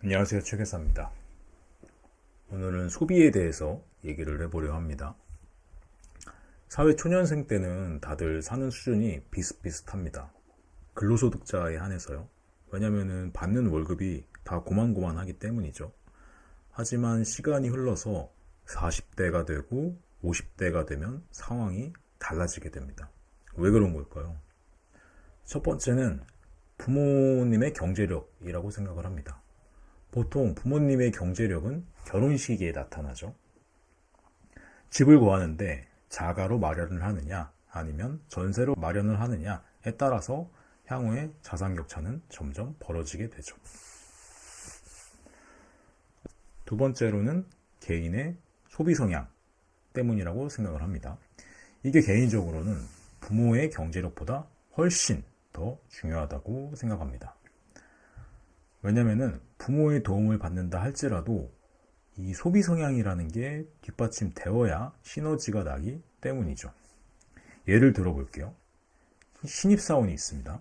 안녕하세요, 최계사입니다. 오늘은 소비에 대해서 얘기를 해보려 합니다. 사회 초년생 때는 다들 사는 수준이 비슷비슷합니다. 근로소득자에 한해서요. 왜냐면은 받는 월급이 다 고만고만하기 때문이죠. 하지만 시간이 흘러서 40대가 되고 50대가 되면 상황이 달라지게 됩니다. 왜 그런 걸까요? 첫 번째는 부모님의 경제력이라고 생각을 합니다. 보통 부모님의 경제력은 결혼시기에 나타나죠. 집을 구하는데 자가로 마련을 하느냐 아니면 전세로 마련을 하느냐에 따라서 향후에 자산 격차는 점점 벌어지게 되죠. 두 번째로는 개인의 소비 성향 때문이라고 생각을 합니다. 이게 개인적으로는 부모의 경제력보다 훨씬 더 중요하다고 생각합니다. 왜냐면은 부모의 도움을 받는다 할지라도 이 소비 성향이라는 게 뒷받침되어야 시너지가 나기 때문이죠. 예를 들어 볼게요. 신입사원이 있습니다.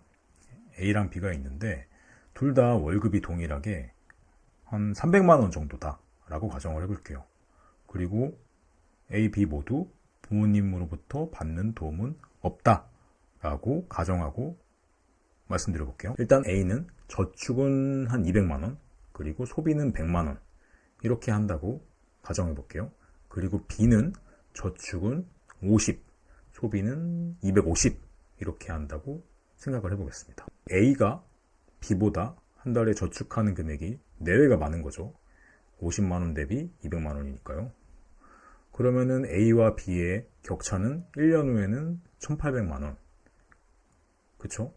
A랑 B가 있는데 둘 다 월급이 동일하게 한 300만 원 정도다 라고 가정을 해볼게요. 그리고 A, B 모두 부모님으로부터 받는 도움은 없다 라고 가정하고 말씀드려 볼게요. 일단 A는 저축은 한 200만원, 그리고 소비는 100만원 이렇게 한다고 가정해 볼게요. 그리고 B는 저축은 50, 소비는 250 이렇게 한다고 생각을 해보겠습니다. A가 B보다 한 달에 저축하는 금액이 4배가 많은 거죠. 50만원 대비 200만원이니까요. 그러면은 A와 B의 격차는 1년 후에는 1800만원. 그쵸?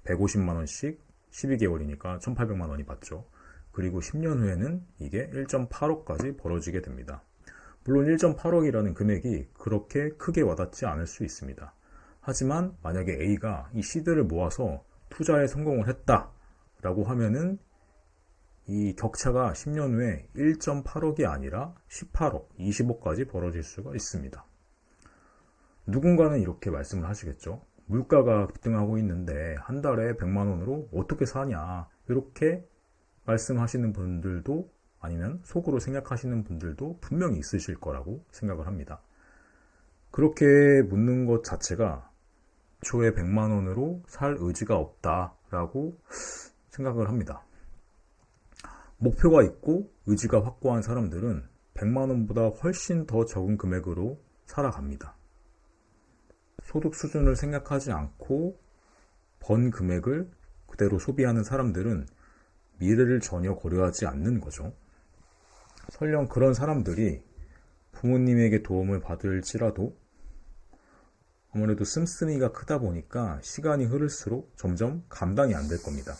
150만원씩 12개월이니까 1800만원이 받죠. 그리고 10년 후에는 이게 1.8억까지 벌어지게 됩니다. 물론 1.8억이라는 금액이 그렇게 크게 와닿지 않을 수 있습니다. 하지만 만약에 A가 이 시드를 모아서 투자에 성공을 했다라고 하면은 이 격차가 10년 후에 1.8억이 아니라 18억, 20억까지 벌어질 수가 있습니다. 누군가는 이렇게 말씀을 하시겠죠. 물가가 급등하고 있는데 한 달에 100만 원으로 어떻게 사냐 이렇게 말씀하시는 분들도 아니면 속으로 생각하시는 분들도 분명히 있으실 거라고 생각을 합니다. 그렇게 묻는 것 자체가 초에 100만 원으로 살 의지가 없다라고 생각을 합니다. 목표가 있고 의지가 확고한 사람들은 100만 원보다 훨씬 더 적은 금액으로 살아갑니다. 소득 수준을 생각하지 않고 번 금액을 그대로 소비하는 사람들은 미래를 전혀 고려하지 않는 거죠. 설령 그런 사람들이 부모님에게 도움을 받을지라도 아무래도 씀씀이가 크다 보니까 시간이 흐를수록 점점 감당이 안 될 겁니다.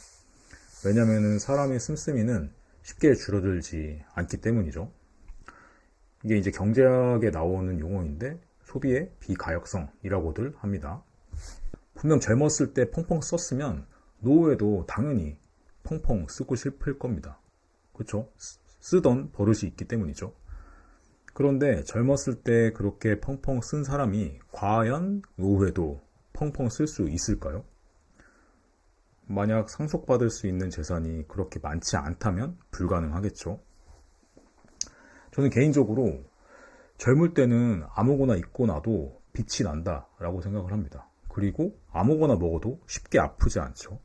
왜냐하면 사람의 씀씀이는 쉽게 줄어들지 않기 때문이죠. 이게 이제 경제학에 나오는 용어인데 소비의 비가역성이라고들 합니다. 분명 젊었을 때 펑펑 썼으면 노후에도 당연히 펑펑 쓰고 싶을 겁니다. 그렇죠? 쓰던 버릇이 있기 때문이죠. 그런데 젊었을 때 그렇게 펑펑 쓴 사람이 과연 노후에도 펑펑 쓸 수 있을까요? 만약 상속받을 수 있는 재산이 그렇게 많지 않다면 불가능하겠죠. 저는 개인적으로 젊을 때는 아무거나 입고 나도 빛이 난다라고 생각을 합니다. 그리고 아무거나 먹어도 쉽게 아프지 않죠.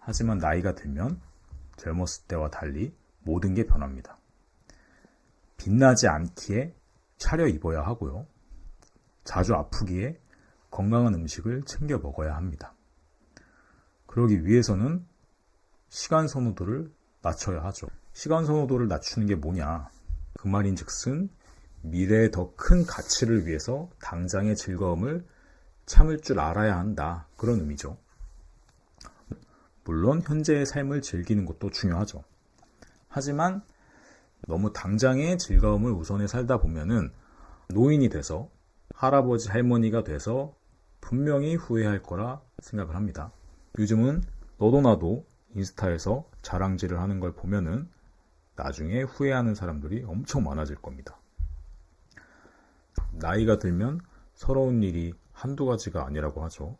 하지만 나이가 들면 젊었을 때와 달리 모든 게 변합니다. 빛나지 않기에 차려 입어야 하고요. 자주 아프기에 건강한 음식을 챙겨 먹어야 합니다. 그러기 위해서는 시간 선호도를 낮춰야 하죠. 시간 선호도를 낮추는 게 뭐냐? 그 말인즉슨 미래의 더 큰 가치를 위해서 당장의 즐거움을 참을 줄 알아야 한다. 그런 의미죠. 물론 현재의 삶을 즐기는 것도 중요하죠. 하지만 너무 당장의 즐거움을 우선해 살다 보면은 노인이 돼서 할아버지 할머니가 돼서 분명히 후회할 거라 생각을 합니다. 요즘은 너도 나도 인스타에서 자랑질을 하는 걸 보면은 나중에 후회하는 사람들이 엄청 많아질 겁니다. 나이가 들면 서러운 일이 한두 가지가 아니라고 하죠.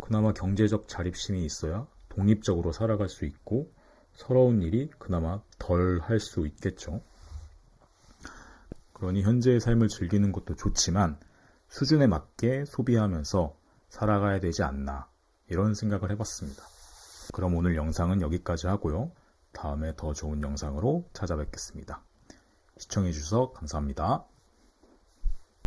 그나마 경제적 자립심이 있어야 독립적으로 살아갈 수 있고 서러운 일이 그나마 덜 할 수 있겠죠. 그러니 현재의 삶을 즐기는 것도 좋지만 수준에 맞게 소비하면서 살아가야 되지 않나, 이런 생각을 해봤습니다. 그럼 오늘 영상은 여기까지 하고요. 다음에 더 좋은 영상으로 찾아뵙겠습니다. 시청해주셔서 감사합니다.